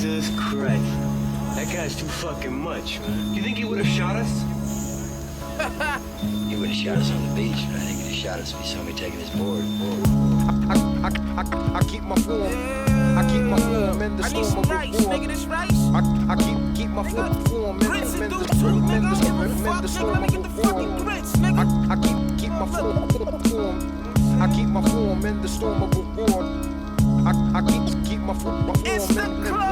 Jesus Christ. That guy's too fucking much, man. You think he would have shot us? He would have shot us on the beach, but I think he'd have shot us if he saw me taking his board. I keep my form. I keep my form in the storm of rice, nigga, this rice. I keep my form in the storm of I keep my form. I keep my form in the storm of reward. I keep my form in the storm of reward.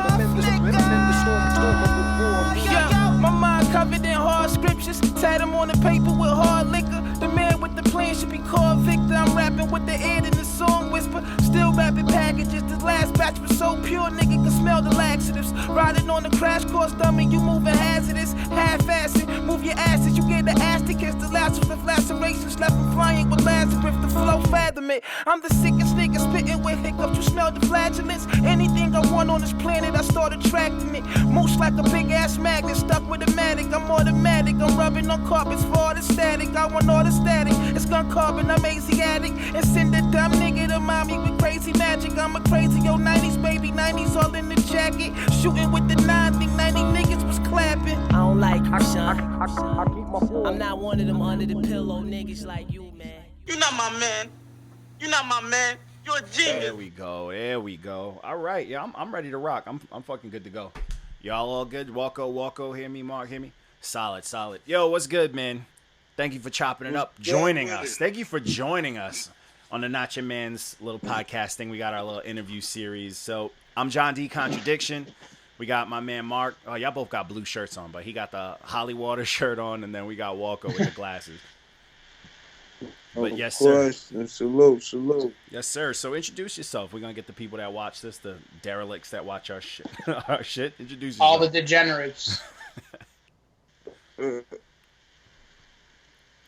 Yo, my mind covered in hard scriptures. Tat them on the paper with hard liquor. The man with the plan should be called Victor. I'm rapping with the end in the song whisper. Still rapping packages. This last batch was so pure, nigga can smell the laxatives. Riding on the crash course dummy, you moving hazardous. Half-assed, move your asses. You get the ass to kiss. The last with lacerations left from flying with Lazarus. The flow fathom it. I'm the sickest nigga spitting with hiccups. You smell the flagellants. Anything I want on this planet, I start attracting it. Mooch like a big ass magnet stuck with a matic. I'm automatic. I'm rubbing on carpets for all the static. I want all the static. It's gun carbon. I'm Asiatic. And send the dumb nigga to mommy with crazy magic. I'm a crazy yo 90s baby. 90s all in the jacket. Shooting with the 9 think 90 niggas was clapping. I don't like you, son. I'm not one of them under the pillow niggas like you, man. You're not my man. You're not my man. You're a genius. There we go. There we go. All right. Yeah, I'm ready to rock. I'm fucking good to go. Y'all all good? Walko, hear me? Mark, hear me? Solid. Yo, what's good, man? Thank you for chopping it up, joining us. Thank you for joining us on the Not Your Man's little podcast thing. We got our little interview series. So I'm John D. Contradiction. We got my man Mark. Oh, y'all both got blue shirts on, but he got the Holly Water shirt on, and then we got Walko with the glasses. But yes, sir. Salute. Yes, sir. So introduce yourself. We're gonna get the people that watch this, the derelicts that watch our shit. Introduce yourself. All the degenerates.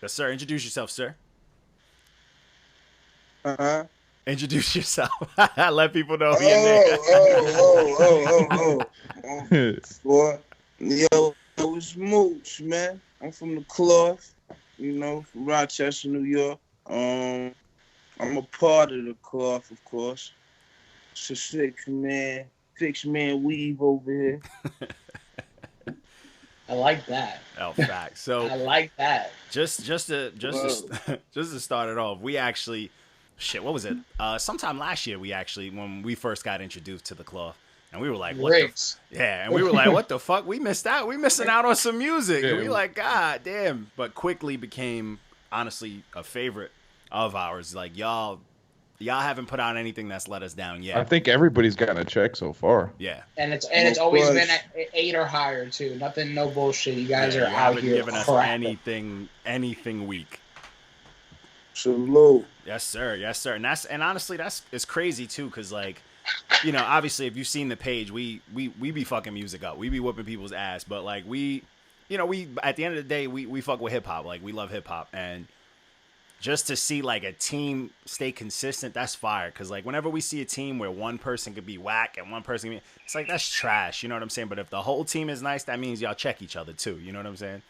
Yes, sir. Introduce yourself, sir. Introduce yourself. Let people know your name. Boy, yo, it's Mooch, man. I'm from the Cloth, from Rochester, New York. I'm a part of the Cloth, of course. It's a six-man weave over here. I like that. Oh, fact. So I like that. Just to start it off, we actually, what was it? Sometime last year, when we first got introduced to the Cloth, and we were like, Rigz. and we were like, what the fuck? We missed out. We missing out on some music. Yeah. And we like, God damn. But quickly became, honestly, a favorite of ours. Like, y'all haven't put out anything that's let us down yet. I think everybody's gotten a check so far. Yeah. And it's always been at 8 or higher too. Nothing, no bullshit. You guys are you out haven't here given us crapping. anything weak. Salute. Yes, sir. And honestly, it's crazy too, because like, obviously, if you've seen the page, we be fucking music up. We be whooping people's ass, but like we at the end of the day, we fuck with hip hop. Like we love hip hop, and just to see like a team stay consistent, that's fire. Because like whenever we see a team where one person could be whack and one person can be, it's like that's trash. You know what I'm saying? But if the whole team is nice, that means y'all check each other too. You know what I'm saying?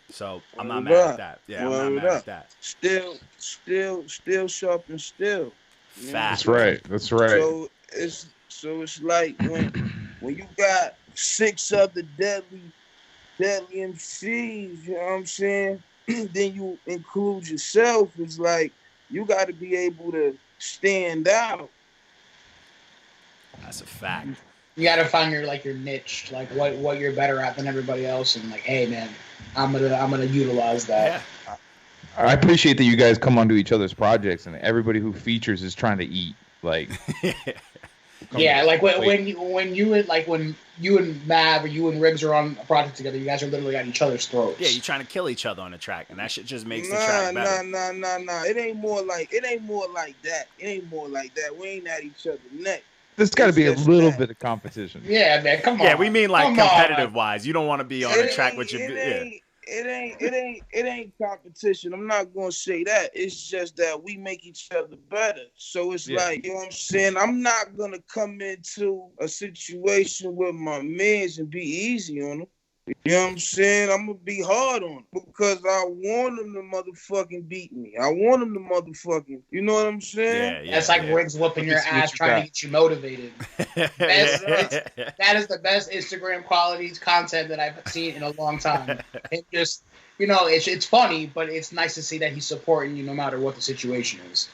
So I'm not mad at that. Yeah, I'm not mad at that. Still sharp and still. Fact. That's right. So it's like when you got 6 other deadly MCs, you know what I'm saying? Then you include yourself. It's like you got to be able to stand out. That's a fact. You got to find your niche, like what you're better at than everybody else, and like, hey man, I'm gonna utilize that. Yeah. I appreciate that you guys come onto each other's projects, and everybody who features is trying to eat. Like, yeah, like when you and Mav or you and Rigz are on a project together, you guys are literally at each other's throats. Yeah, you're trying to kill each other on the track, and that shit just makes the track better. Nah. It ain't more like that. We ain't at each other's neck. There's got to be a little bit of competition. Yeah, man, come on. Yeah, we mean like competitive wise. You don't want to be on a track with your. It ain't competition. I'm not gonna say that. It's just that we make each other better. So it's like, you know what I'm saying? I'm not gonna come into a situation with my mans and be easy on them. You know what I'm saying? I'm gonna be hard on him because I want him to motherfucking beat me. I want him to motherfucking, you know what I'm saying? That's like Rigz whooping your ass, trying to get you motivated. That is the best Instagram qualities content that I've seen in a long time. It just, you know, it's funny, but it's nice to see that he's supporting you no matter what the situation is.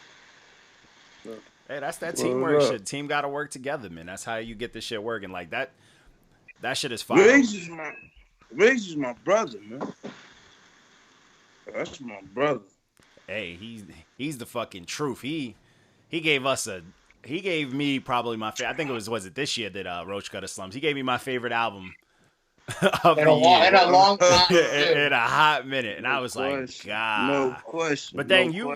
Hey, that's that teamwork shit. Team got to work together, man. That's how you get this shit working. Like that shit is fire. Rigz is my brother, man. That's my brother. Hey, he's the fucking truth. He gave me probably my favorite. I think was it this year that Roach Gutter Slums. He gave me my favorite album of the year. In a long time. in a hot minute. And I was like, God. No question. But then you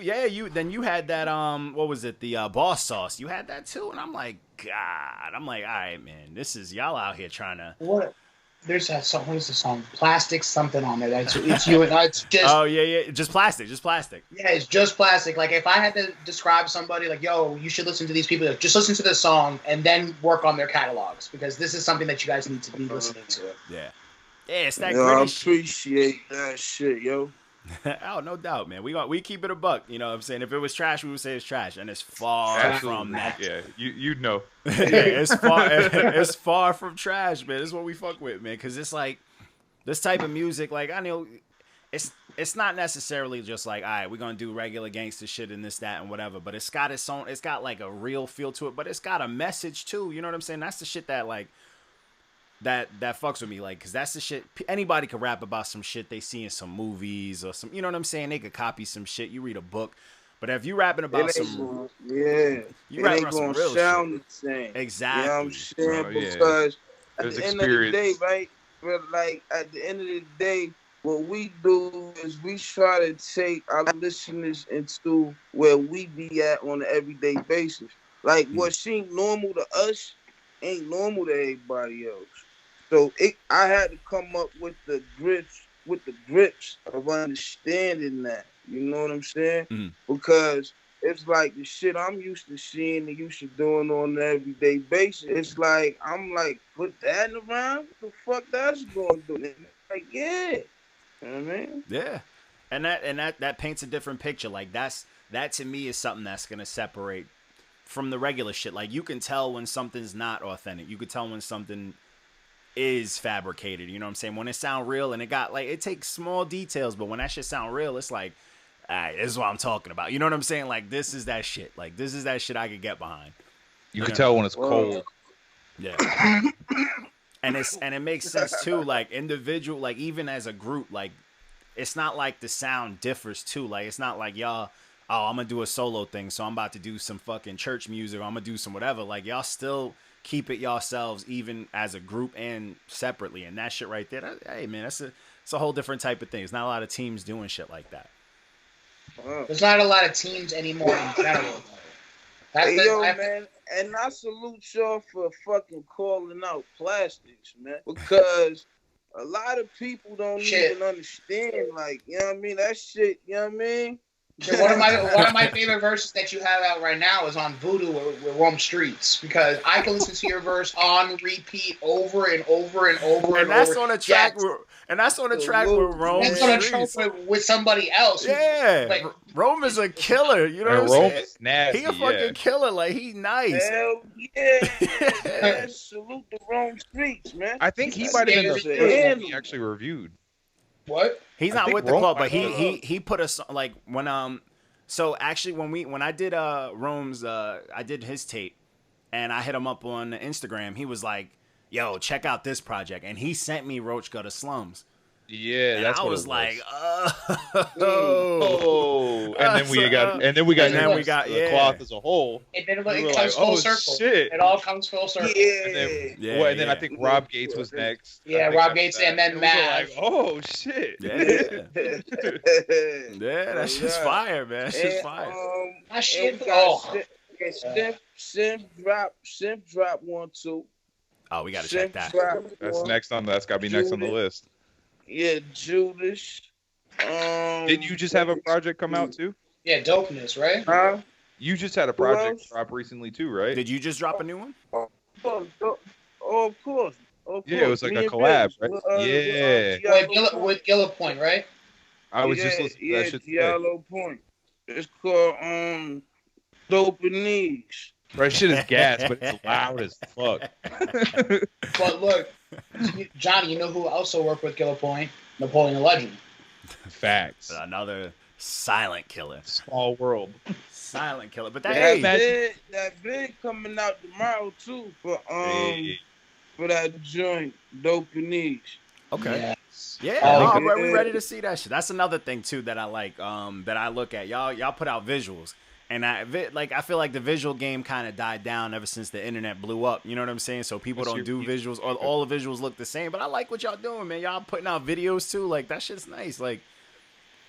had that what was it, the Boss Sauce. You had that too, and I'm like, God. I'm like, all right, man, this is y'all out here trying to what. There's that song. What is the song? Plastic something on there. It's you and it's just. Oh yeah, just plastic. Yeah, it's just plastic. Like if I had to describe somebody, like, yo, you should listen to these people. Just listen to this song and then work on their catalogs because this is something that you guys need to be listening to. Yeah, it's that. I appreciate that shit, yo. Oh, no doubt, man. We keep it a buck. You know what I'm saying? If it was trash, we would say it's trash, and it's far from that. Yeah, you'd know. Yeah, it's far from trash, man. It's what we fuck with, man. Because it's like this type of music. Like I know, it's not necessarily just like, all right, we're gonna do regular gangster shit and this, that, and whatever. But it's got its own. It's got like a real feel to it. But it's got a message too. You know what I'm saying? That's the shit that like. That fucks with me, like, because that's the shit. Anybody could rap about some shit they see in some movies or some, you know what I'm saying? They could copy some shit. You read a book, but if you rapping about some, you rapping about some real shit, the same. Exactly. You know what I'm saying? Oh, because at the end of the experience. day, right? But like at the end of the day, what we do is we try to take our listeners into where we be at on an everyday basis. Like what seemed normal to us ain't normal to everybody else. So I had to come up with the grips of understanding that. You know what I'm saying? Mm-hmm. Because it's like the shit I'm used to seeing and used to doing on an everyday basis. It's like I'm like, put that in around? What the fuck that's gonna do? Like, yeah. You know what I mean? Yeah. And that paints a different picture. Like that to me is something that's gonna separate from the regular shit. Like you can tell when something's not authentic. You can tell when something is fabricated, you know what I'm saying? When it sound real and it takes small details, but when that shit sound real, it's like, all right, this is what I'm talking about. You know what I'm saying? Like this is that shit. Like this is that shit I could get behind. You can tell when it's cold. Yeah. and it makes sense too, like individual, like even as a group, like it's not like the sound differs too. Like it's not like y'all, oh, I'm gonna do a solo thing, so I'm about to do some fucking church music, or I'm gonna do some whatever. Like y'all still keep it yourselves, even as a group and separately, and that shit right there. Hey man, it's a whole different type of thing. There's not a lot of teams doing shit like that. There's not a lot of teams anymore in general. Man, and I salute y'all for fucking calling out plastics, man, because a lot of people don't even understand. Like, you know what I mean? That shit, you know what I mean? One of my favorite verses that you have out right now is on Voodoo with Rome Streets, because I can listen to your verse on repeat over and over and over. And that's on a track. And that's on a track with Rome. That's on a track with somebody else. Yeah, like, Rome is a killer. You know what I'm saying? Nasty, he a fucking killer. Like he nice. Hell yeah! Man, salute the Rome Streets, man. I think he might have been the first one he actually reviewed. What? He's not with the club, but he put us like when so actually when I did Rome's I did his tape and I hit him up on Instagram. He was like, "Yo, check out this project," and he sent me Roach Gutter Slums. Yeah, and that's I what was it like, and then we got the cloth as a whole. And then it comes full circle. Shit. It all comes full circle. Yeah. And then I think Rob Gates was next. Yeah, Rob Gates and then Matt. Like, oh shit. Yeah, that shit's fire, man. That shit's fire. Simp drop 1, 2. Oh, we gotta check that. That's next on. That's gotta be next on the list. Yeah, Judas. Didn't you just have a project come out too? Yeah, Dopeness, right? Huh? You just had a project drop recently too, right? Did you just drop a new one? Oh, of course. Yeah, it was like a collab, right? With Gilla Point, right? I was just listening to that shit today. Yellow Point. It's called Dopanese. Right, shit is gas, but it's loud as fuck. But look, Johnny, you know who also worked with Gilla Point? Napoleon the Legend. Facts. Another silent killer. Small world. Silent killer. But that vid coming out tomorrow too for that joint Dopanese. Okay. Yeah, we ready to see that shit. That's another thing too that I like. That I look at. Y'all put out visuals, and I feel like the visual game kind of died down ever since the internet blew up. You know what I'm saying? So people don't do visuals, or all the visuals look the same. But I like what y'all doing, man. Y'all putting out videos too. Like that shit's nice. Like.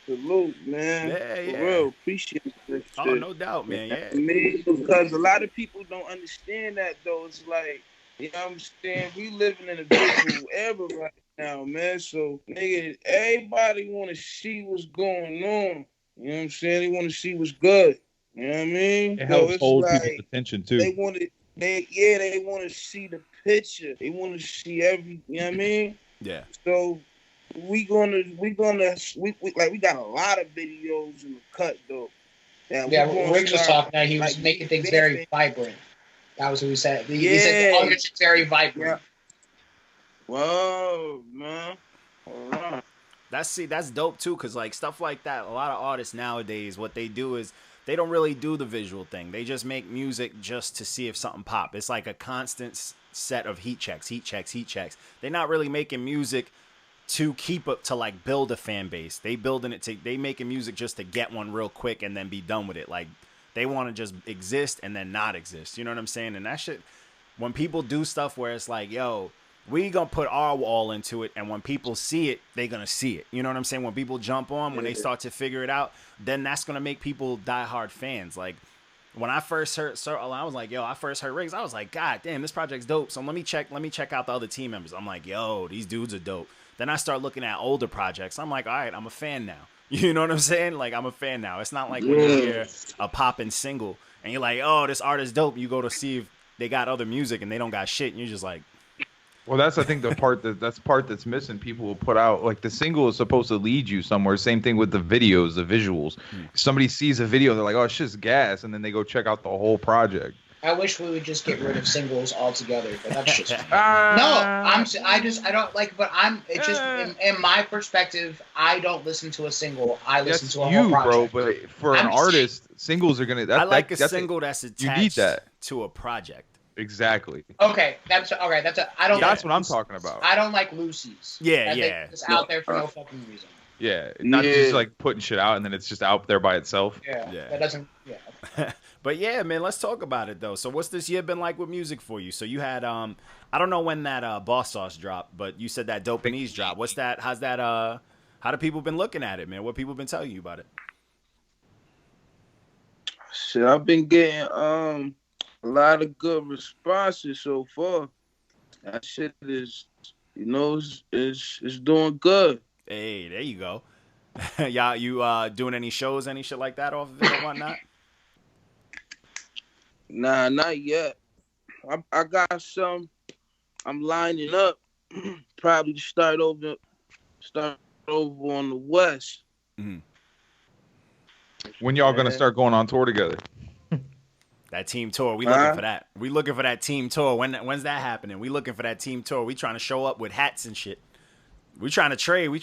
Salute, man. Yeah. For real, appreciate this shit. Oh, no doubt, man. Yeah. Me, because a lot of people don't understand that though. It's like, you know what I'm saying? We living in a visual era right now, man. So, nigga, everybody want to see what's going on. You know what I'm saying? They want to see what's good. You know what I mean? It helps hold people's attention too. They want to see the picture. They want to see every. You know what I mean? Yeah. So. We got a lot of videos in the cut though. Rigz was talking that he was making things very vibrant. That was what he said. He said the audience is very vibrant. Yeah. Whoa, man. All right. That's dope too, cause like stuff like that. A lot of artists nowadays, what they do is they don't really do the visual thing. They just make music just to see if something pop. It's like a constant set of heat checks. They're not really making music to keep up, to like build a fan base. They making music just to get one real quick and then be done with it. Like they want to just exist and then not exist. You know what I'm saying? And that shit, when people do stuff where it's like, yo, we gonna put our all into it, and when people see it, they gonna see it. You know what I'm saying? When people jump on, when they start to figure it out, then that's gonna make people diehard fans. Like when I first heard I was like, yo, I first heard Rigz, I was like, God damn, this project's dope. So let me check out the other team members. I'm like, yo, these dudes are dope. Then I start looking at older projects. I'm like, all right, I'm a fan now. You know what I'm saying? Like, I'm a fan now. It's not like when you hear a poppin' single and you're like, oh, this artist dope. You go to see if they got other music and they don't got shit. And you're just like. Well, that's, I think, the part that's missing. People will put out, like, the single is supposed to lead you somewhere. Same thing with the videos, the visuals. Somebody sees a video, they're like, oh, it's just gas. And then they go check out the whole project. I wish we would just get rid of singles altogether, but that's just I don't like. But it's just in my perspective, I don't listen to a single. I listen to a whole project, bro. But for an artist, singles are gonna. I like a single that's attached to a project. Exactly. Okay, that's I don't. That's what I'm talking about. I don't like Lucy's. Yeah. It's out there for no fucking reason. Yeah, not just like putting shit out and then it's just out there by itself. Yeah. That doesn't. Yeah. But yeah, man, let's talk about it though. So what's this year been like with music for you? So you had I don't know when that Boss Sauce dropped, but you said that Dopanese dropped. What's that? How's that how do people been looking at it, man? What people been telling you about it? Shit, I've been getting a lot of good responses so far. That shit is, is doing good. Hey, there you go. Y'all, you doing any shows, any shit like that off of it or whatnot? Nah, not yet. I got some. I'm lining up. Probably to start over on the West. Mm-hmm. When y'all gonna start going on tour together? That team tour, we looking for that. We looking for that team tour. When's that happening? We looking for that team tour. We trying to show up with hats and shit. We trying to trade. I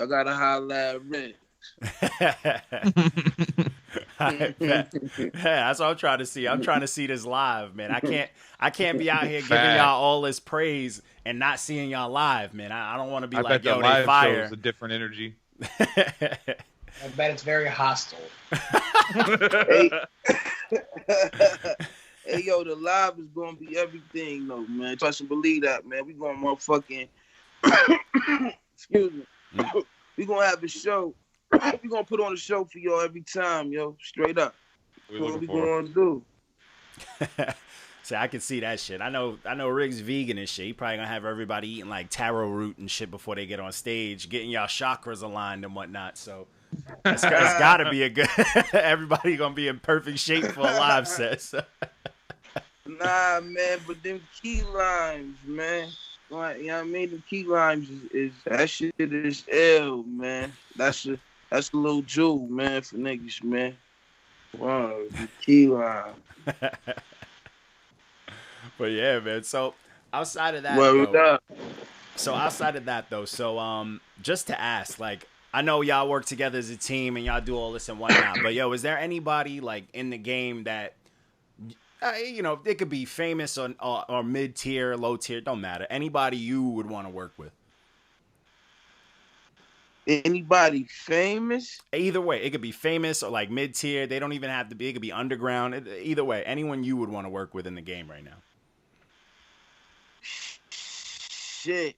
gotta holler at Rigz. That's what I'm trying to see. I'm trying to see this live, man. I can't be out here giving y'all all this praise and not seeing y'all live, man. I don't want to be like, yo, they fire. Shows a different energy. I bet it's very hostile. Hey, yo, the live is gonna be everything, though, man. Trust and believe that, man. We gonna motherfucking excuse me. We gonna have a show. We gonna put on a show for y'all every time, yo. Straight up. What we gonna do? See, I can see that shit. I know Rigz vegan and shit. He probably gonna have everybody eating like taro root and shit before they get on stage, getting y'all chakras aligned and whatnot. So it's gotta be a good. Everybody gonna be in perfect shape for a live set. So. Nah, man, but them key limes, man. Like, you know what I mean? The key limes is that shit is ill, man. That's a little jewel, man, for niggas, man. Wow, the key lime. But yeah, man. So outside of that, Word though, up. just to ask, like, I know y'all work together as a team and y'all do all this and whatnot, but yo, is there anybody like in the game that, you know, it could be famous or mid tier, low tier, don't matter. Anybody you would want to work with? Anybody famous? Either way, it could be famous or like mid tier. They don't even have to be. It could be underground. Either way, anyone you would want to work with in the game right now. Shit.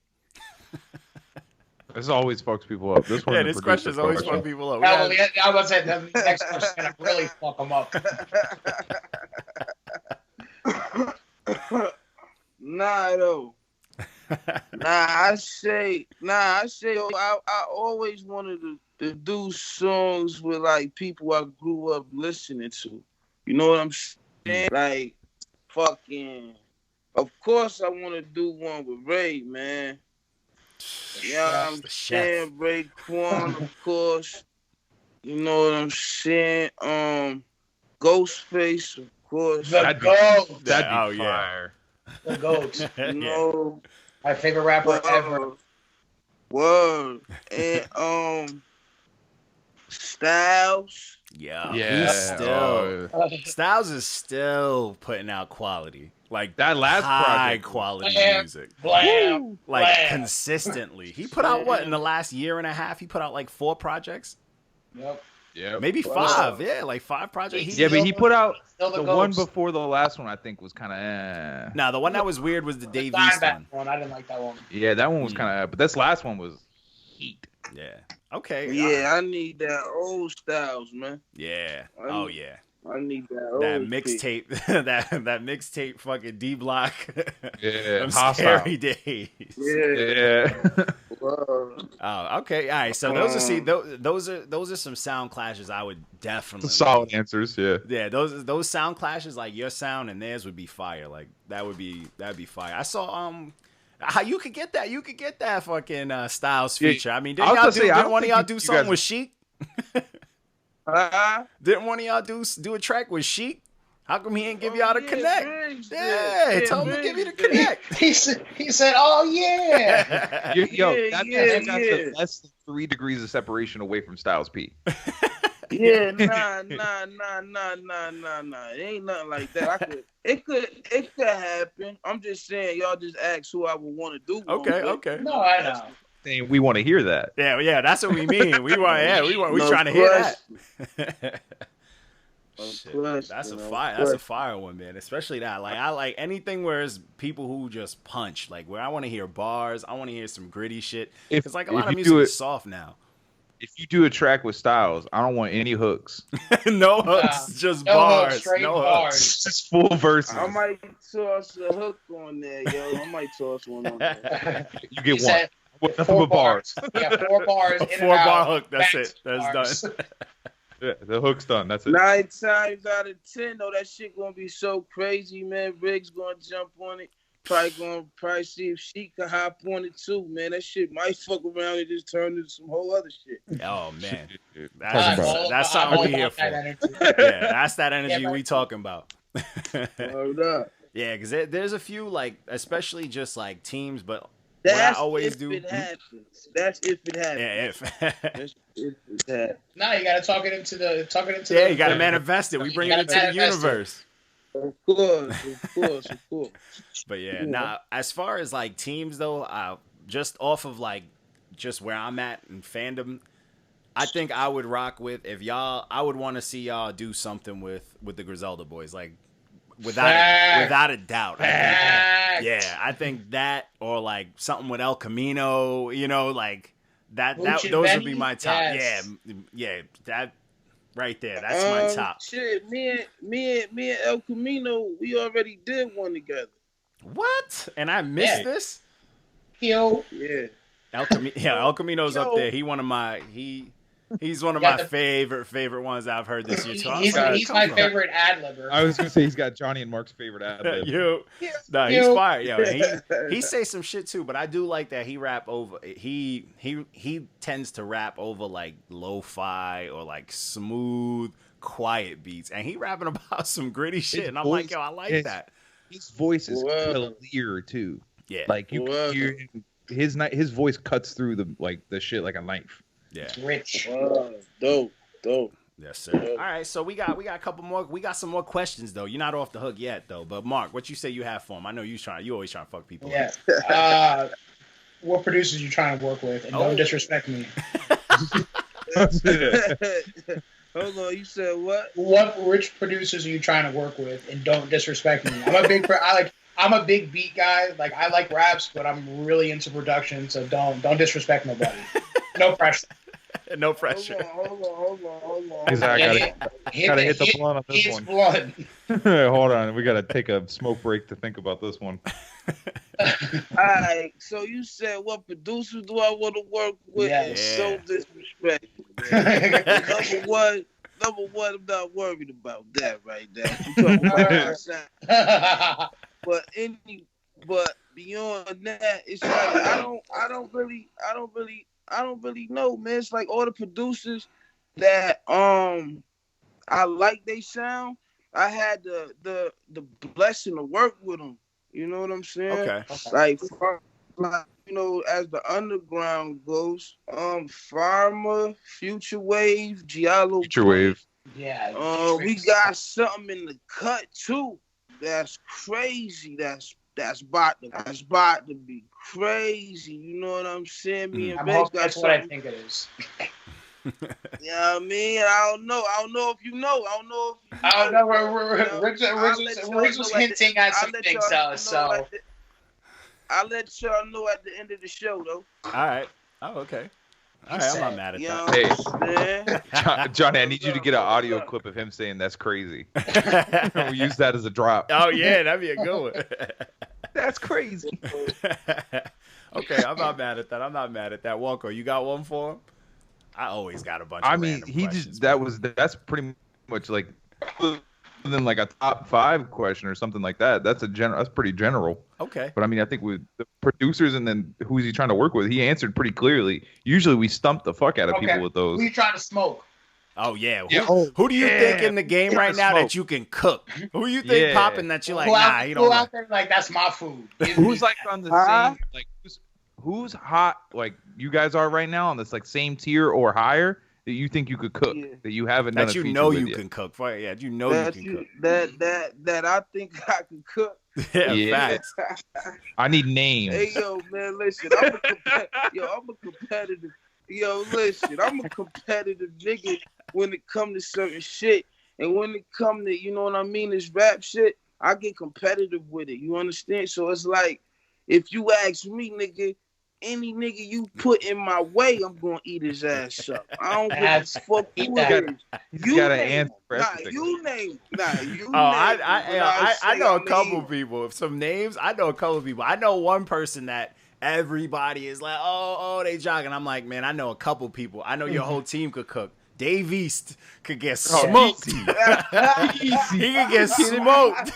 This always fucks people up. This one, Yeah, this question's always fucking people up. I was about to say the next question's gonna really fuck them up. Nah, though. I always wanted to do songs with like people I grew up listening to. You know what I'm saying? Like, fucking. Of course, I want to do one with Ray, man. Yeah, I'm saying Raekwon, of course. You know what I'm saying? Ghostface, of course. The GOAT. That'd be fire. The GOAT. You know, my favorite rapper ever. Word. And Styles. Yeah. He's still Styles is still putting out quality. Like that last high project. quality music. Blam, like blam. consistently. He put out what in the last year and a half? He put out like 4 projects? Yep. Yeah. Maybe 5. Yeah, like 5 projects. Yeah, but he put out the one before the last one, I think, was kind of Nah, the one that was weird was the Dave East East one. I didn't like that one. Yeah, that one was kind of, but this last one was heat. Yeah. Okay. Yeah, I need that old Styles, man. Yeah. Yeah. I need that old mixtape. that mixtape fucking D Block. Yeah. Them Hostile. scary days. Yeah. Oh, okay. All right. So those are some sound clashes I would definitely Solid answers, yeah. Yeah, those sound clashes, like your sound and theirs would be fire. Like that'd be fire. I saw how you could get that. You could get that fucking Styles feature. I mean, didn't one of y'all do something with Sheik? Didn't one of y'all do a track with Sheik? How come he ain't give y'all the connect? Rigz, tell him to give you the connect. He said, "Oh yeah." That's less than 3 degrees of separation away from Styles P. Yeah, nah. It ain't nothing like that. It could happen. I'm just saying, y'all just ask who I would want to do. Okay. No, I know. Saying we want to hear that. Yeah, that's what we mean. We trying to hear that. Shit, that's a fire one, man. Especially that. Like I like anything where it's people who just punch. Like where I want to hear bars. I want to hear some gritty shit. It's like a lot of music is soft now. If you do a track with Styles, I don't want any hooks. No hooks, just bars. No bars. Just full verses. I might toss a hook on there, yo. I might toss one on there. You get He one. said, Nothing 4 but bars. Yeah, 4 bars. A 4-bar hook. That's it. That's done. Yeah, the hook's done. That's it. 9 times out of 10, though, that shit gonna be so crazy, man. Rigz gonna jump on it. Probably see if she can hop on it too, man. That shit might fuck around and just turn into some whole other shit. Oh man, that's something we here for. Yeah, that's that energy we talking about. Hold up. Yeah, because there's a few like, especially just like teams, but that's what I always if do. It happens. That's if it happens. Yeah, if. That's if it happens. No, you gotta talk it into the. Yeah, you gotta manifest it. We bring it into the universe. Of course. But yeah, now as far as like teams though, just off of like just where I'm at in fandom, I think I would rock with I would want to see y'all do something with the Griselda boys, like without a doubt. I think that, or like something with El Camino, you know, like that those would be my top. Yes. Yeah, that. Right there, that's my top. Shit, me and El Camino, we already did one together. What? And I missed this? Yo. Yeah. El Camino's up there. He one of my He's one of my favorite ones I've heard this year. So He's my favorite ad-libber. I was gonna say he's got Johnny and Mark's favorite ad lib. He's fire. Yo, he say some shit too, but I do like that he rap over. He tends to rap over like lo-fi or like smooth, quiet beats, and he rapping about some gritty shit. And I'm like, yo, I like that. His voice is clear too. Yeah, like you can hear his voice cuts through the shit like a knife. Yeah, rich. Dope. Yes, sir. All right, so we got a couple more. We got some more questions though. You're not off the hook yet though. But Mark, what you say you have for him? I know you always trying to fuck people. Yeah. What producers you trying to work with, and don't disrespect me. Hold on, you said what? What rich producers are you trying to work with, and don't disrespect me? I'm a big beat guy. Like I like raps, but I'm really into production, so don't disrespect nobody. No pressure. No pressure. Hold on. Gotta hit the blunt on this one. Hold on, we gotta take a smoke break to think about this one. Alright, so you said what producers do I want to work with? Yeah. So disrespectful. Number one, I'm not worried about that right there. I'm talking about but beyond that, it's like I don't really know, man. It's like all the producers that I like they sound. I had the blessing to work with them. You know what I'm saying? Okay. Like you know, as the underground goes, Pharma, Future Wave, Giallo. Future Wave. Yeah. We got something in the cut too. That's crazy. That's about to be crazy. You know what I'm saying? Me and Rigz got that's something. what I think it is. You know what I mean? I don't know if you know. I don't know. Rigz was hinting at some things, so. I'll let y'all know at the end of the show, though. All right. Oh, okay. All right, I'm not mad at that. Hey, Johnny, I need you to get an audio clip of him saying that's crazy. We'll use that as a drop. Oh, yeah, that'd be a good one. That's crazy. Okay, I'm not mad at that. Walker, you got one for him? I always got a bunch of random questions. That's pretty much like than like a top 5 question or something like that. That's pretty general. Okay. But I mean, I think with the producers and then who's he trying to work with, he answered pretty clearly. Usually we stump the fuck out of people with those. Who you trying to smoke? Oh yeah. Who do you think in the game right now that you can cook? Who you think popping that you like? Nah, you don't. Who out there like that's my food? Who's like on the same like who's hot like you guys are right now on this like same tier or higher that you think you could cook that you haven't done? That you know you can cook. Yeah, you know you can cook. That I think I can cook. Yeah, facts. I need names. Hey yo, man, listen. I'm a competitive. Yo, listen. I'm a competitive nigga when it come to certain shit, and when it come to you know what I mean, this rap shit, I get competitive with it. You understand? So it's like, if you ask me, nigga, any nigga you put in my way, I'm gonna eat his ass up. I don't give a fuck who it is. You gotta answer. You name. I know a couple people. Some names. I know a couple people. I know one person that everybody is like, oh, they jogging. I'm like, man, I know a couple people. I know your whole team could cook. Dave East could get smoked. He could get smoked.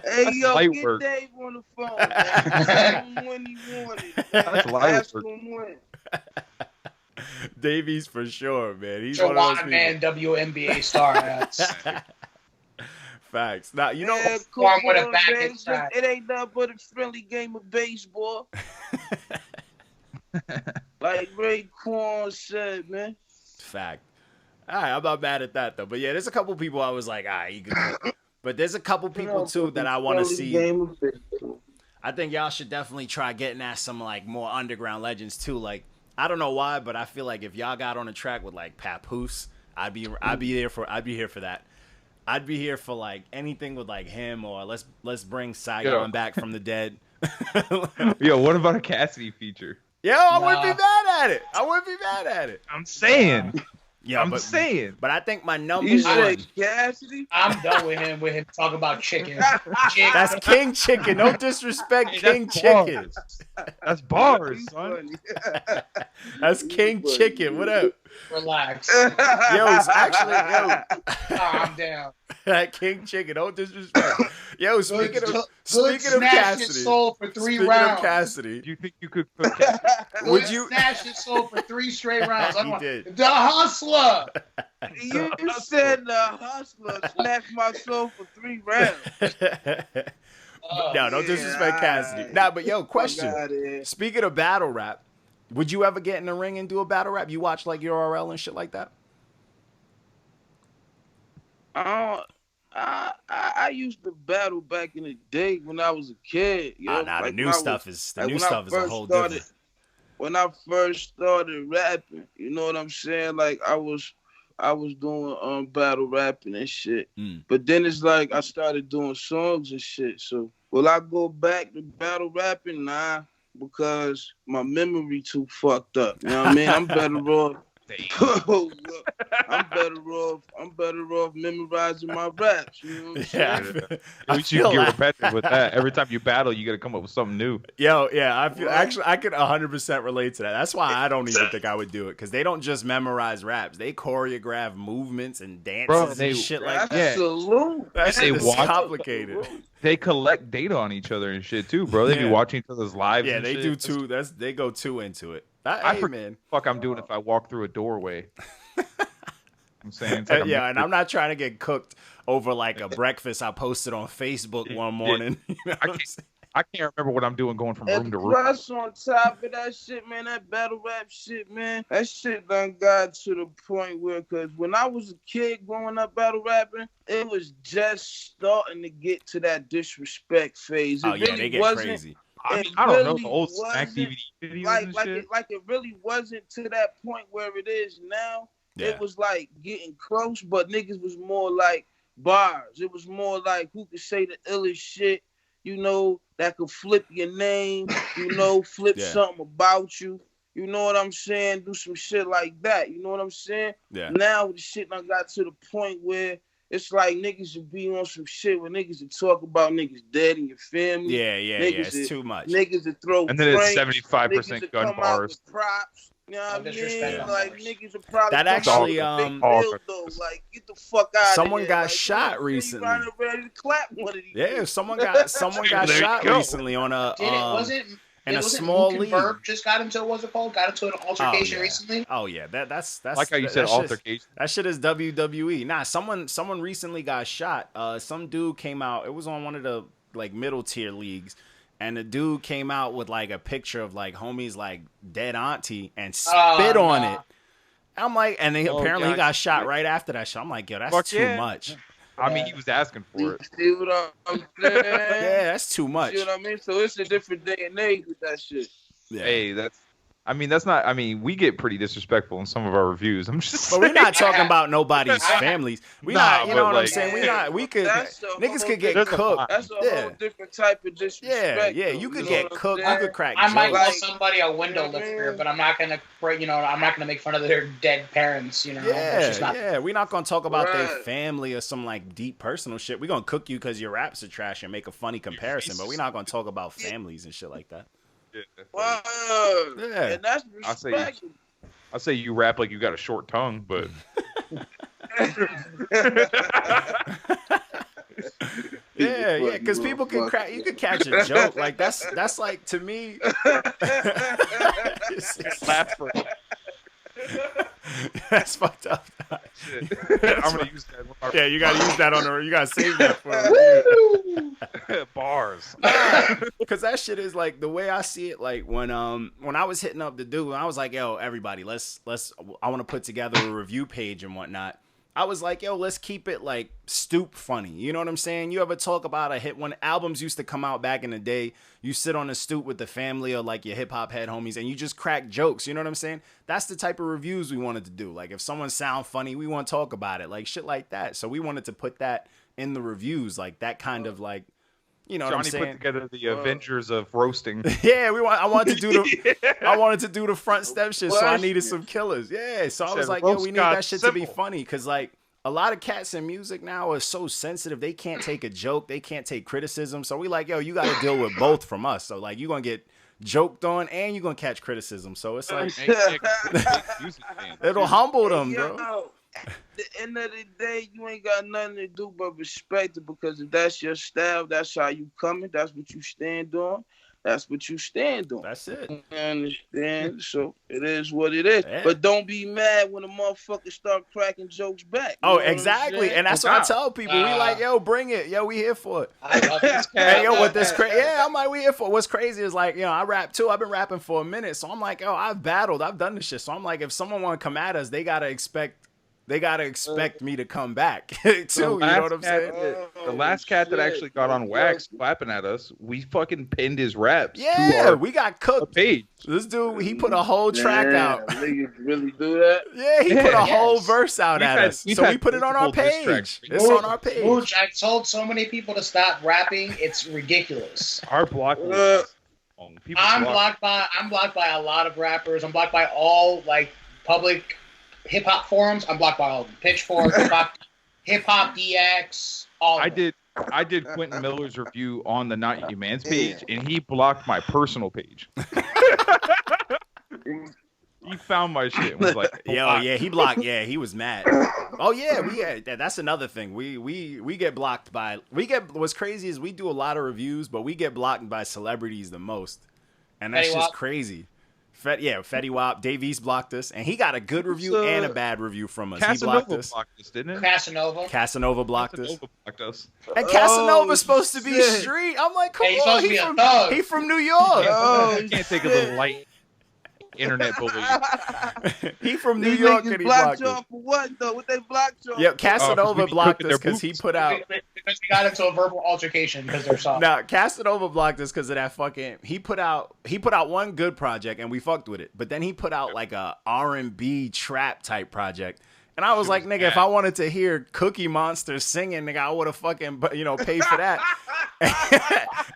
Hey, yo, light get work. Dave on the phone, man. Tell him when he wanted. That's light Ask work. him when. Dave East for sure, man. He's one one of those man WNBA star. Facts. Now you know it ain't nothing but a friendly game of baseball. Like Raekwon said, man. Fact. All right, I'm not mad at that though. But yeah, there's a couple people I was like, you could cook. But there's a couple people too that I want to see. I think y'all should definitely try getting at some like more underground legends too. Like I don't know why, but I feel like if y'all got on a track with like Papoose, I'd be here for that. I'd be here for like anything with like him, or let's bring Saigon back from the dead. Yo, what about a Cassidy feature? Yo, I wouldn't be mad at it. I'm saying. Yeah, but I think my number one. Cassidy? I'm done with him. Talking about chicken. That's King Chicken. Don't disrespect King Chicken. That's bars, son. That's King Chicken. What up? Relax. Yo, it's actually, Calm down. that King Chicken, don't disrespect. Yo, speaking of snatch his Cassidy, soul for 3 speaking rounds. of Cassidy, Do you think you could cook Cassidy? would you? Snatch his soul for 3 straight rounds? He did. The Hustler. You said the Hustler snatched my soul for 3 rounds. No, don't disrespect Cassidy. Nah, but yo, question. Speaking of battle rap, would you ever get in the ring and do a battle rap? You watch like URL and shit like that? I used to battle back in the day when I was a kid. Nah, like the new stuff is a whole different. When I first started rapping, you know what I'm saying? Like I was doing battle rapping and shit. But then it's like I started doing songs and shit. So will I go back to battle rapping? Nah, because my memory too fucked up. You know what I mean? I'm better off. I'm better off memorizing my raps. You know what I'm saying? At least you get repetitive with that. Every time you battle, you got to come up with something new. Yo, yeah, I could 100% relate to that. That's why I don't even think I would do it, because they don't just memorize raps. They choreograph movements and dances and shit like that. That shit is complicated. They collect data on each other and shit too, bro. They be watching each other's lives. Yeah, and they shit. do too. They go too into it. Man. Fuck, I'm doing if I walk through a doorway. I'm saying, it's like and I'm not trying to get cooked over like a breakfast I posted on Facebook one morning. You know I can't remember what I'm doing going from room to room. Plus, on top of that shit, man, that battle rap shit, man, that shit done got to the point where, because when I was a kid growing up battle rapping, it was just starting to get to that disrespect phase. They get crazy. I don't know, the old Smack DVD videos and shit. It really wasn't to that point where it is now. Yeah. It was like getting close, but niggas was more like bars. It was more like who could say the illest shit, you know, that could flip your name, you know, flip something about you. You know what I'm saying? Do some shit like that. You know what I'm saying? Yeah. Now the shit done got to the point where it's like niggas should be on some shit where niggas would talk about niggas dead in your family. Yeah. It's too much. Niggas that throw and then pranks, it's 75% gun bars. Props. You know what I mean? Like niggas are probably that actually like get the fuck out. Someone of got here. shot recently. Ready to clap one of these yeah, someone got shot recently on a in a small league. Just got into got into an altercation recently. Oh yeah, that's like how you said altercation. That shit is WWE. Nah, someone recently got shot. Some dude came out. It was on one of the like middle tier leagues. And the dude came out with like a picture of like homie's like dead auntie and spit on it. I'm like, and then apparently he got shot right after that shit. I'm like, yo, that's too much. I mean, he was asking for it. See what I'm saying? Yeah, that's too much. See what I mean? So it's a different day and age with that shit. Yeah. Hey, we get pretty disrespectful in some of our reviews. I'm just But we're not talking about nobody's families. You know what I'm saying? Niggas could get cooked. That's a whole different type of disrespect. Yeah, you could get cooked. You could crack I might jokes. call somebody a window lifter, but I'm not gonna, I'm not gonna make fun of their dead parents. You know, we're not gonna talk about their family or some like deep personal shit. We're gonna cook you because your raps are trash and make a funny comparison, but we're not gonna talk about families and shit like that. Yeah, and that's respect. I say you rap like you got a short tongue, but yeah, because people can crack. You could catch a joke like that's like to me. That's fucked up. I'm gonna use that. Yeah, you gotta use that you gotta save that for bars. Because that shit is like the way I see it. Like when I was hitting up the dude, I was like, yo, everybody, let's. I want to put together a review page and whatnot. I was like, yo, let's keep it like stoop funny. You know what I'm saying? You ever talk about a hit when albums used to come out back in the day, you sit on the stoop with the family or like your hip hop head homies and you just crack jokes. You know what I'm saying? That's the type of reviews we wanted to do. Like if someone sound funny, we want to talk about it, like shit like that. So we wanted to put that in the reviews, like that kind of like, you know what I'm saying? Johnny put together the Avengers of roasting. Yeah, I wanted to do the front step shit, so I needed some killers. Yeah, so I was like, yo, we need that shit to be funny, because like a lot of cats in music now are so sensitive. They can't take a joke. They can't take criticism. So we like, yo, you got to deal with both from us. So like, you're going to get joked on and you're going to catch criticism. So it's like, it'll humble them, bro. At the end of the day, you ain't got nothing to do but respect it, because if that's your style, that's how you coming, that's what you stand on. That's what you stand on. That's it. You understand? So it is what it is. Yeah. But don't be mad when a motherfucker start cracking jokes back. Oh, exactly. And that's what I tell people. We like, yo, bring it. Yo, we here for it. I love this. Hey, yo, what this crazy? Yeah, I'm like, we here for it. What's crazy is like, you know, I rap too. I've been rapping for a minute. So I'm like, yo, I've battled. I've done this shit. So I'm like, if someone want to come at us, they got to expect me to come back too. You know what I'm saying? The last cat that actually got on wax clapping at us, we fucking pinned his raps. Yeah, we got cooked. Page. This dude, he put a whole track out. Niggas really do that? Yeah, he put a whole verse out at us. So we put it on our page. It's on our page. Mooch, I've told so many people to stop rapping. It's ridiculous. Our block. I'm blocked by a lot of rappers. I'm blocked by all like public hip hop forums. I'm blocked by all of them. Pitchfork, hip hop DX. All. I did Quentin Miller's review on the Not You Man's page, and he blocked my personal page. He found my shit and was like, he blocked. Yeah, he was mad. Oh yeah, that's another thing. We get blocked by. What's crazy is we do a lot of reviews, but we get blocked by celebrities the most, and that's just crazy. Fetty Wap, Dave East blocked us, and he got a good review and a bad review from us. Casanova he blocked us. Didn't it? Casanova blocked us. And Oh, Casanova's supposed to be street. I'm like, come on, he from New York. I can't take a little light internet bullying. He from New York, and he blocked you off for what though? What they blocked you off? Yeah, Casanova blocked us because he put out. Because we got into a verbal altercation because they're soft. Nah, Casanova blocked us because of that fucking. He put out one good project and we fucked with it, but then he put out like a R&B trap type project. And I was like, nigga, if I wanted to hear Cookie Monster singing, nigga, I would have fucking, paid for that.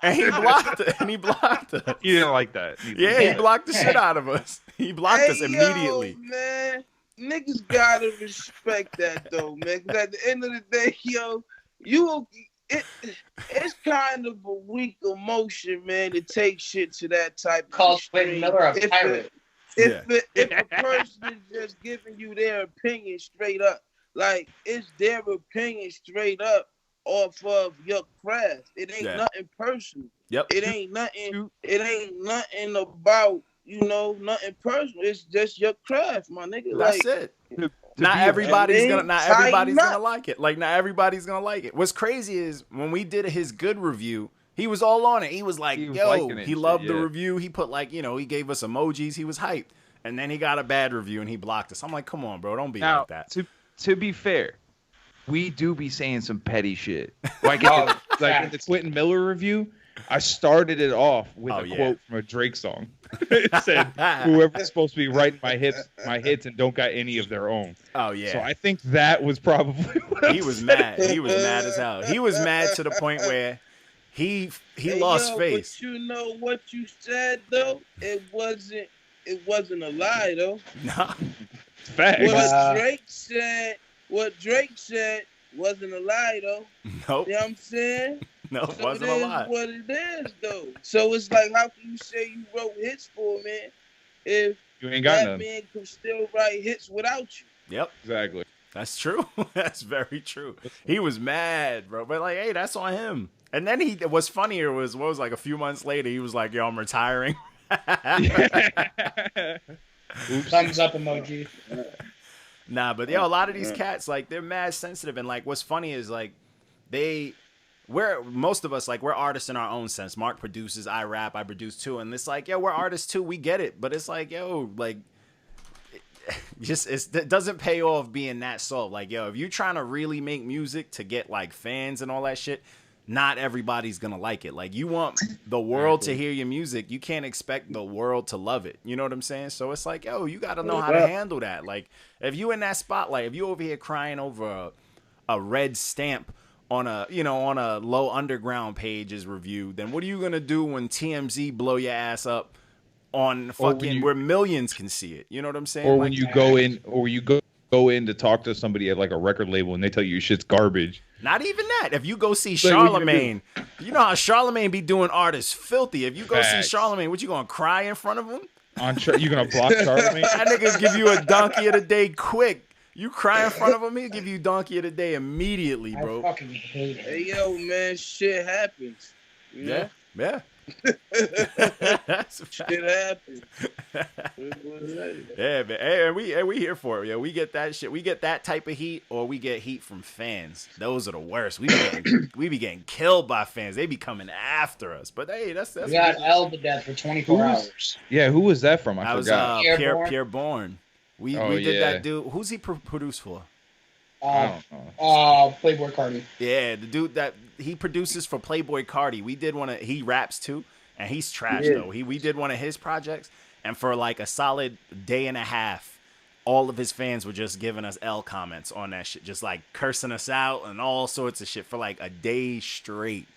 And he blocked it. And he blocked us. He didn't like that. Yeah, he blocked the shit out of us. He blocked us immediately. Yo, man, niggas gotta respect that though, man. Because at the end of the day, yo, it's kind of a weak emotion, man, to take shit to that type of Quentin Miller a pirate. If a person is just giving you their opinion straight up, like it's their opinion straight up off of your craft. It ain't nothing personal. Yep. It ain't nothing about, nothing personal. It's just your craft, my nigga. That's it. Not everybody's gonna like it. Like, not everybody's gonna like it. What's crazy is when we did his good review, he was all on it. He was like, he loved the review. He put like, he gave us emojis. He was hyped. And then he got a bad review and he blocked us. I'm like, come on, bro. Don't be like that. To be fair, we do be saying some petty shit. Like, in the Quentin Miller review, I started it off with a quote from a Drake song. It said, "Whoever's supposed to be writing my hits and don't got any of their own." Oh yeah. So I think that was probably what he was mad. He was mad as hell. He was mad to the point where he lost face. But you know what you said though? It wasn't a lie though. No. Fact. What Drake said wasn't a lie though. Nope. You know what I'm saying? No, it wasn't a lie. What it is though. So it's like, how can you say you wrote hits for a man if you ain't got none? Man can still write hits without you? Yep. Exactly. That's true. That's very true. He was mad, bro. But like, hey, that's on him. And then what's funnier was like a few months later, he was like, yo, I'm retiring. Thumbs up emoji. Nah, but a lot of these cats, like, they're mad sensitive. And like, what's funny is like, most of us, like, we're artists in our own sense. Mark produces, I rap, I produce too. And it's like, yo, we're artists too. We get it. But it's like, yo, like, it doesn't pay off being that soft. Like, yo, if you're trying to really make music to get like fans and all that shit, not everybody's gonna like it. Like, you want the world to hear your music, you can't expect the world to love it. You know what I'm saying? So it's like, yo, you gotta know how to handle that. Like, if you in that spotlight, if you over here crying over a red stamp on a low underground page's review, then what are you gonna do when TMZ blow your ass up on fucking where millions can see it? You know what I'm saying? Or when you go go in to talk to somebody at like a record label and they tell you your shit's garbage. Not even that. If you go see Like, what you gonna Charlemagne, you know how Charlemagne be doing artists filthy. If you go Facts. see Charlemagne, what you gonna cry in front of him? You gonna block Charlemagne? That nigga give you a donkey of the day quick. You cry in front of him, he'll give you donkey of the day immediately, bro. I fucking hate it. Hey, yo, man, shit happens. You know? Yeah. That's a fact. Shit happens. Yeah, man. Hey, we here for it. Yeah, we get that shit. We get that type of heat, or we get heat from fans. Those are the worst. We be getting killed by fans. They be coming after us. But hey, that's We got L to death for 24 hours. Yeah, who was that from? I forgot. Was Pierre Bourne. We did that dude. Who's he produced for? I don't know. Playboy Cardi. Yeah, the dude that he produces for Playboy Cardi. We did one of he raps too, and he's trash though. We did one of his projects, and for like a solid day and a half, all of his fans were just giving us L comments on that shit, just like cursing us out and all sorts of shit for like a day straight.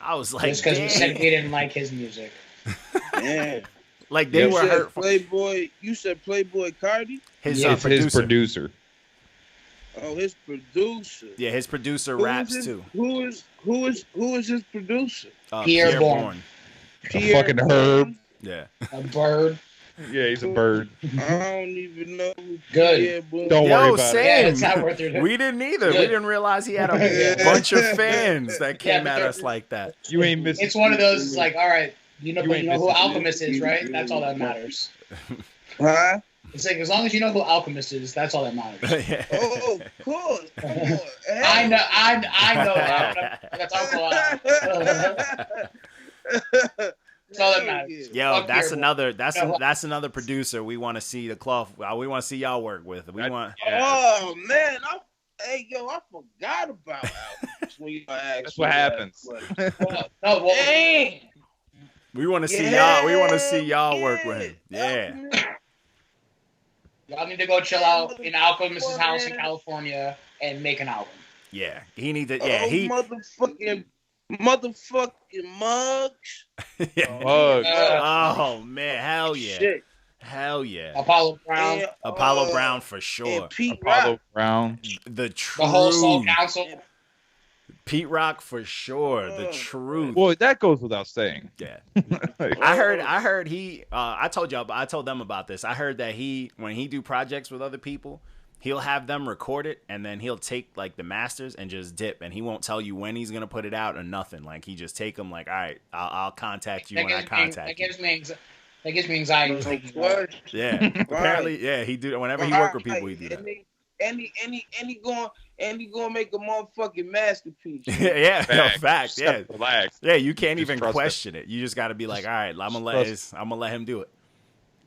I was like, just because we said we didn't like his music. Yeah. Like they were hurt. Playboy, you said Playboy Cardi? His producer. Oh, his producer. Yeah, his producer raps too. Who is his producer? Pierre Bourne. A fucking herb. Yeah. A bird. Yeah, he's a bird. I don't even know. Good. Don't worry about same. it. Yeah, it's not worth it. We didn't either. Good. We didn't realize he had a bunch of fans that came at us like that. You ain't missing. It's one of those. It's like, all right, you know ain't who missing Alchemist is, right? That's all that matters. Huh? It's like as long as you know who Alchemist is, that's all that matters. Yeah. Oh, of course. Come on. I know that. That's all. That's all that matters. Yo, Fuck that's Pierre another. Bourne. That's another producer we want to see the cloth. We want to see y'all work with. We want. Oh man, I forgot about Alchemist when you asked. That's what happens. Damn. We want to see y'all. We want to see y'all work with him. Yeah. Y'all need to go chill out in Alchemist's house in California and make an album. Yeah. He needs to. Yeah. Motherfucking mugs. Mugs. Oh man, hell yeah. Shit. Hell yeah. Apollo Brown. And, Apollo Brown for sure. And Pete Apollo Rock. Brown. The The whole Soul truth. Council. Pete Rock for sure. The truth. Well, that goes without saying. Yeah. Like, I heard he I told them about this. I heard that when he do projects with other people, he'll have them record it and then he'll take like the masters and just dip, and he won't tell you when he's going to put it out or nothing. Like he just take them like, all right, I'll contact you when I contact you. That gives me anxiety. Yeah. Apparently, yeah, he do whenever he work with people, he do that. And he going make a motherfucking masterpiece. Yeah, no, fact. just Yeah. gotta relax. Yeah, you can't Just even trust question it. You just got to be like, all right, I'm gonna let him do it.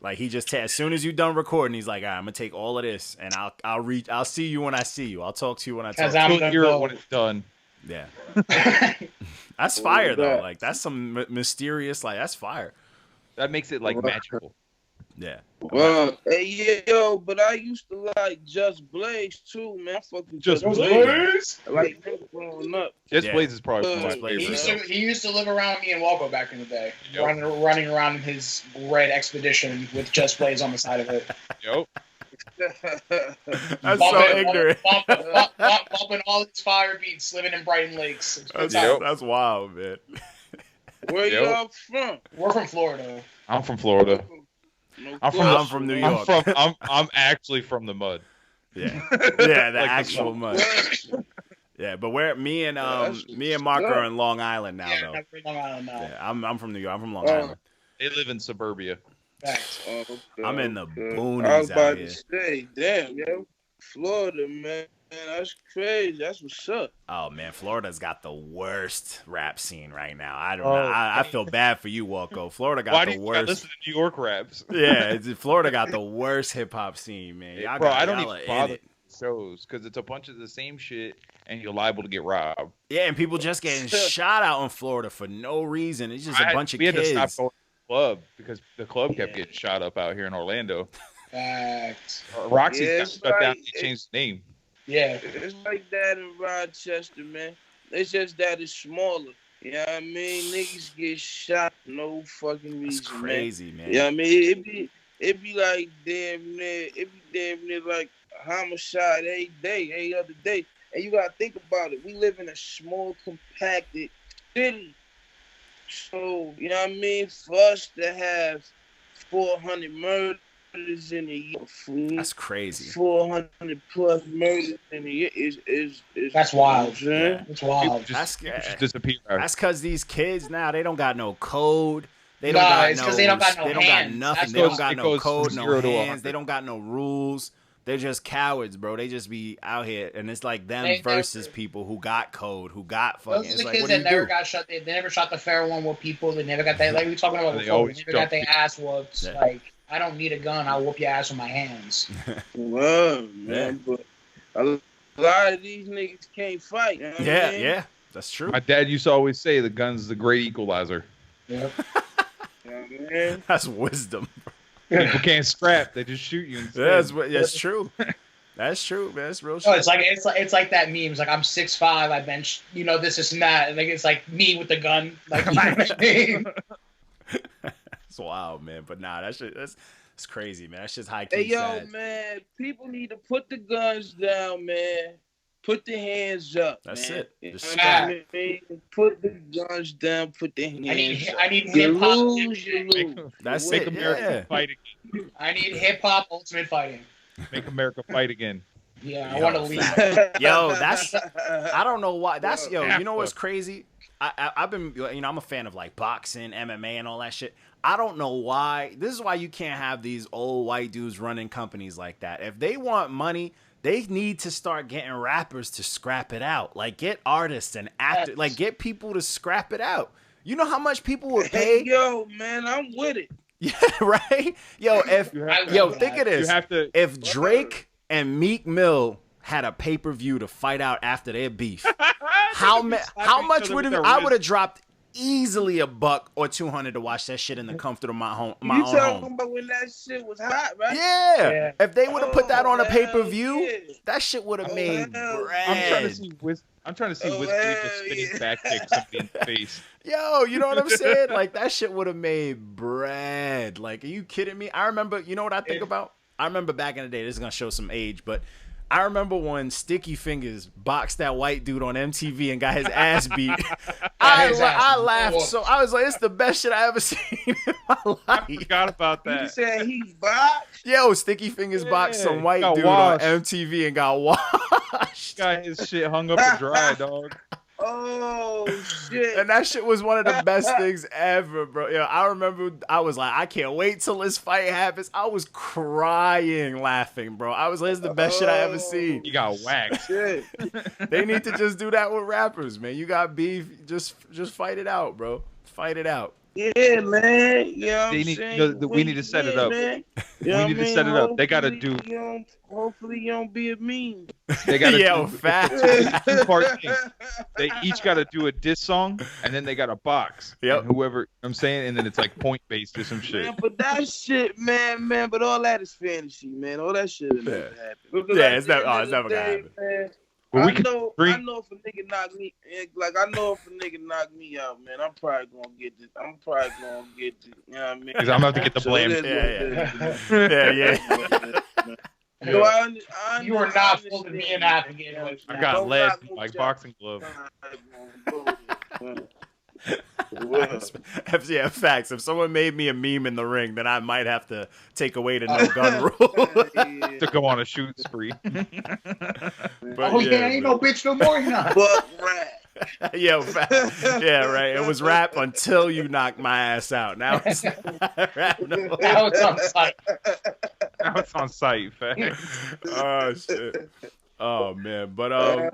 Like he just as soon as you done recording, he's like, all right, I'm gonna take all of this and I'll see you when I see you. I'll talk to you when I talk to you. You'll hear it when it's done. Yeah. That's fire though. Like that's some mysterious. Like that's fire. That makes it like magical. Yeah. Well, hey, yo, but I used to like Just Blaze too, man. Fucking Just Blaze? I like him growing up. Just Blaze is probably one of my Blaze. favorites. He used to live around me and Walco back in the day, Yep. running around in his red expedition with Just Blaze on the side of it. Yo, That's so ignorant. Bumping all these fire beats, living in Brighton Lakes. That's wild, man. Where Yo. y'all from? We're from Florida. I'm from Florida. No I'm question. from New York. I'm actually from the mud. Yeah. Yeah, the Like actual mud. Yeah, but me and Mark are in Long Island now though. We're Long Island now. Yeah, I'm from New York. I'm from Long Island. They live in suburbia. Facts. Oh, okay, I'm in the okay. boonies I was out about here. to say, damn, yo, Florida, man, that's crazy. That's what's up. Oh man, Florida's got the worst rap scene right now. I don't know. I feel bad for you, Walco. Florida got Why the do you worst. listen to New York raps? Yeah, Florida got the worst hip hop scene, man. Y'all Bro, got, I don't y'all even are bother in it. shows because it's a bunch of the same shit, and you're liable to get robbed. Yeah, and people just getting shot out in Florida for no reason. It's just a bunch of we kids. had to stop going to the club because the club kept getting shot up out here in Orlando. Facts. Roxy's Yeah, got it's shut down. like- They changed the name. Yeah. It's like that in Rochester, man. It's just that it's smaller. You know what I mean? Niggas get shot for no fucking reason, It's crazy, man. You know what I mean? It be like damn near like homicide every other day. And you gotta think about it. We live in a small, compacted city. So, you know what I mean? For us to have 400 murders in a year, that's crazy. 400 plus murders in a year is that's wild. Yeah. It's wild. Just disappear. That's because these kids now, they don't got no code. They Nah, don't got it's no. 'cause they don't got no They don't hands. got nothing. That's They don't goes- got it no goes code, from no 0 to hands. 100. They don't got no rules. They're just cowards, bro. They just be out here, and it's like them versus people who got code, who got fucking. Those are It's the like, kids what do that you never do? got shot. They never shot the fair one with people. They never got that. Like we talking about They before. They always never got jump their people. ass whooped. Yeah. Like I don't need a gun. I'll whoop your ass with my hands. Well, man, but a lot of these niggas can't fight. You know what I mean? Yeah, that's true. My dad used to always say the gun's the great equalizer. Yep. You know what I mean? That's wisdom. People can't scrap; they just shoot you. Instead. That's true. That's true, man. It's real shit. Oh, it's like that meme. It's like I'm 6'5", I bench, this and that. And like it's like me with the gun. Like It's wild, man. But nah, that shit that's crazy, man. That shit's high Hey, key yo, sad. man, people need to put the guns down, man. Put the hands up. That's man. it. You know Just what I mean? Put the guns down. Put the hands up. I need You hip hop. lose, you lose. That's Make it. America Yeah. fight again. I need hip hop ultimate fighting. Make America fight again. Yeah, I Yo, want to leave. Yo, that's I don't know why. That's yo. Yeah. You know what's crazy? I've been I'm a fan of like boxing, MMA, and all that shit. I don't know why. This is why you can't have these old white dudes running companies like that. If they want money, they need to start getting rappers to scrap it out. Like get artists and actors, like get people to scrap it out. You know how much people would Hey, pay? yo, man, I'm with it. Yeah, right. Yo, if yo, think of this. You have to. If Drake and Meek Mill had a pay-per-view to fight out after their beef, how much would I would have dropped easily $100 or $200 to watch that shit in the comfort of my You own talking home. about when that shit was hot, right? Yeah. If they would have put that on a Oh, pay-per-view, hell yeah. that shit would have Oh, made hell bread. I'm trying to see Wiz Khalifa hell spinning yeah. back kick somebody in the face. Yo, you know what I'm saying? Like that shit would have made bread. Like, are you kidding me? I remember, you know what I think about? I remember back in the day, this is gonna show some age, but I remember when Sticky Fingers boxed that white dude on MTV and got his ass beat. I laughed so I was like, it's the best shit I ever seen in my I life. forgot about You that. said he boxed? Yo, Sticky Fingers boxed some white got dude washed. on MTV and got washed. Got his shit hung up to dry, dog. Oh, shit. And that shit was one of the best things ever, bro. Yeah, I remember I was like, I can't wait till this fight happens. I was crying laughing, bro. I was like, it's the best shit I ever seen. He got whacked. Shit. They need to just do that with rappers, man. You got beef, just fight it out, bro. Fight it out. Yeah, man. You know what They I'm need- saying? we need to set it up. Man. We need to set it up. They gotta Hopefully do- Hopefully you don't be a meme. They got to Yo, do fat. two-part thing. They each got to do a diss song, and then they got a box. Yep. And whoever I'm saying, and then it's like point based or some shit. Man, but that shit, man, but all that is fantasy, man. All that shit will never happen. Because Yeah, at it's the never- end oh, of it's the never gonna day, happen. man, But we I could know bring- if a nigga knock me, like I know if a nigga knock me out, man, I'm probably gonna get this. You know what I mean? Because I'm about to get the So blame. it is what it is. Yeah. So You are not supposed to be an advocate. I got Don't lead knock in Mooch my out. boxing glove. Yeah, facts. If someone made me a meme in the ring, then I might have to take away the no gun rule. To go on a shoot spree. But Oh yeah, ain't no bitch no more. Nah. Buck rat. yeah, yeah, right. It was rap until you knocked my ass out. Now it's not rap no more. Now it's on site. Now it's on site, fam. Oh shit. Oh man, but other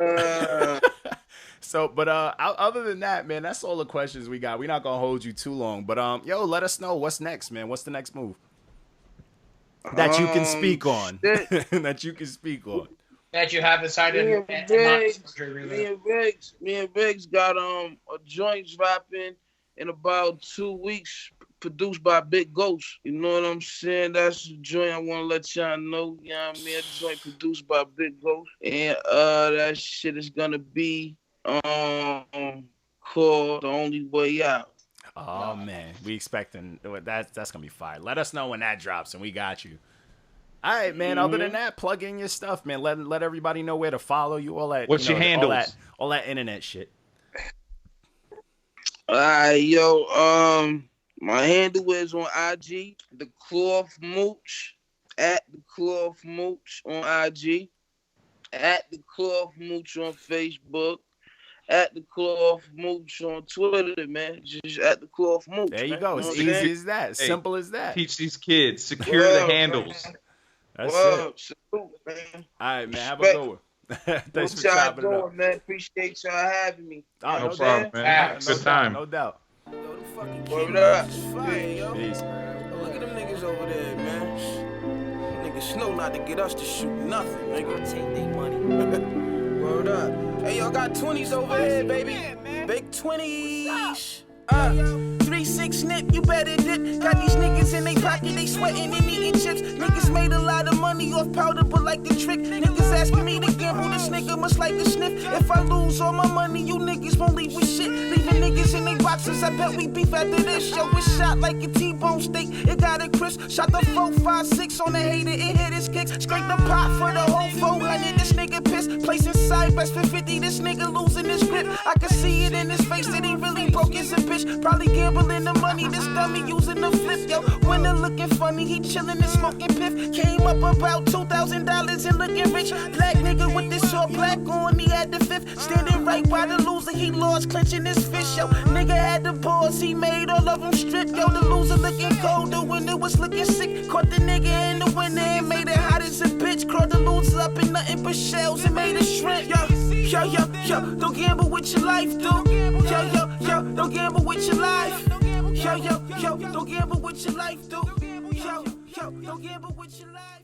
than that, man, that's all the questions we got. We're not gonna hold you too long, but yo, let us know what's next, man. What's the next move that you can speak on? That you can speak on. That you have decided Me to not and Rigz got a joint dropping in about 2 weeks, produced by Big Ghost. You know what I'm saying? That's the joint I want to let y'all know. You know what I mean? That joint produced by Big Ghost. And that shit is gonna be called The Only Way Out. Oh man, we expecting that's gonna be fire. Let us know when that drops, and we got you. All right, man. Other than that, plug in your stuff, man. Let everybody know where to follow you. All that. What's your handles? All that internet shit. Alright, yo, my handle is on IG, the Cloth Mooch, at the Cloth Mooch on IG, at the Cloth Mooch on Facebook, at the Cloth Mooch on Twitter, man. Just at the Cloth Mooch. There you man. go. It's easy as that. Hey, Simple as that. Teach these kids. Secure the handles. Man. That's Word, it. salute, man. All right, man. Have a good one. Thanks What for y'all chopping it up. doing, man? Appreciate y'all having me. Oh, No no problem, doubt. man. No Good doubt, time. No doubt. Word up. Peace. Look at them niggas over there, man. Niggas know not to get us to shoot nothing, nigga. Take their money. Word up. Hey, y'all got 20s over here, baby. Big 20s. 3-6 nip, you better dip. Got these niggas in they pocket, they sweating and eating chips. Niggas made a lot of money off powder, but like the trick. Niggas asking me to gamble, this nigga must like a sniff. If I lose all my money, you niggas won't leave with shit. Leaving niggas in they boxes, I bet we beef after this. Yo, it's shot like a T-bone steak, it got a crisp. Shot the 4-5-6 on the hater, it hit his kicks. Scrape the pot for the whole 400, this nigga pissed. Placing side bets for 50, this nigga losing his grip. I can see it in his face that he really broke his bitch. Probably gambling the money, this dummy using the flip, yo. Winner looking funny, he chillin' and smoking piff. Came up about $2,000 and looking rich. Black nigga with this short black on, he had the fifth. Standing right by the loser, he lost, clenching his fist, yo. Nigga had the balls, he made all of them strip, yo. The loser looking cold, the winner was looking sick. Caught the nigga in the winner and made it hot as a bitch. Crawled the loser up in nothing but shells and made it shrimp, yo. Yo, yo, yo, don't gamble with your life, dude. Yo, yo, yo, don't gamble with your life. Yo, yo, yo, don't gamble with your life, dude. Yo, yo, don't gamble with your life.